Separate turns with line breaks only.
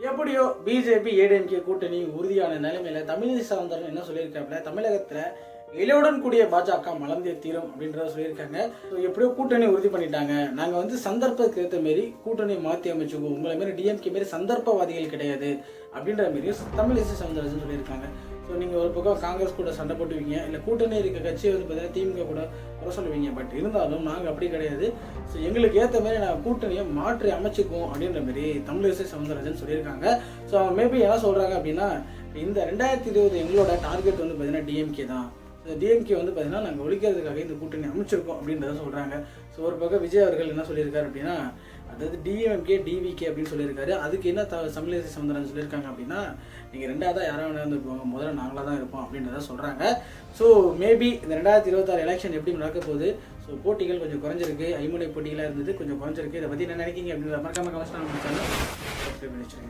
எப்படியோ BJP ADMK கூட்டணி உறுதியான நிலைமையில தமிழிசை சவுந்தரன் என்ன சொல்லியிருக்காப்புல, தமிழகத்துல இலையுடன் கூடிய பாஜக மலர்ந்தே தீரும் அப்படின்றத சொல்லியிருக்காங்க. எப்படியோ கூட்டணி உறுதி பண்ணிட்டாங்க. நாங்கள் வந்து சந்தர்ப்பத்துக்கு ஏற்ற மாரி கூட்டணியை மாற்றி அமைச்சுக்குவோம், உங்களை மாரி டிஎம்கே மாரி சந்தர்ப்பவாதிகள் கிடையாது அப்படின்ற மாரியும் தமிழிசை சவுந்தரராஜன் சொல்லியிருக்காங்க. ஸோ நீங்கள் ஒரு பக்கம் காங்கிரஸ் கூட சண்டை போட்டுவீங்க, இல்லை கூட்டணி இருக்க கட்சியை வந்து பார்த்தீங்கன்னா திமுக கூட குறை சொல்லுவீங்க. பட் இருந்தாலும் நாங்கள் அப்படி கிடையாது. ஸோ எங்களுக்கு ஏற்ற மாதிரி நாங்கள் கூட்டணியை மாற்றி அமைச்சுக்குவோம் அப்படின்ற மாரி தமிழிசை சவுந்தரராஜன் சொல்லியிருக்காங்க. ஸோ அவங்க மேபி என்ன சொல்கிறாங்க அப்படின்னா, இந்த 2020 எங்களோட டார்கெட் வந்து பார்த்தீங்கன்னா டிஎம்கே தான். டிஎம்கே வந்து பார்த்தீங்கன்னா நாங்கள் ஒழிக்கிறதுக்காக இந்த கூட்டணி அமைச்சிருக்கோம் அப்படின்றத சொல்கிறாங்க. ஸோ ஒரு பக்கம் விஜய் அவர்கள் என்ன சொல்லியிருக்காரு அப்படின்னா, அதாவது டிஎம்கே டிவிகே அப்படின்னு சொல்லியிருக்காரு. அதுக்கு என்ன தமிழிசை சவுந்தரராஜன் சொல்லியிருக்காங்க அப்படின்னா, நீங்கள் ரெண்டாவதாக யாராவது இருந்துருப்பாங்க, முதல்ல நாங்களாக தான் இருப்போம் அப்படின்றத சொல்கிறாங்க. ஸோ மேபி இந்த 2026 எலெக்ஷன் எப்படி நடக்க போகுது. ஸோ போட்டிகள் கொஞ்சம் குறைஞ்சிருக்கு, ஐமுனை போட்டிகளாக இருந்தது கொஞ்சம் குறைஞ்சிருக்கு. இதை பற்றி என்ன நினைக்கிங்க அப்படின்ற மறக்காம கமெண்ட்ஸ் நான் முடிச்சாலும் சப்ஸ்கிரைப் பண்ணி வச்சுருங்க.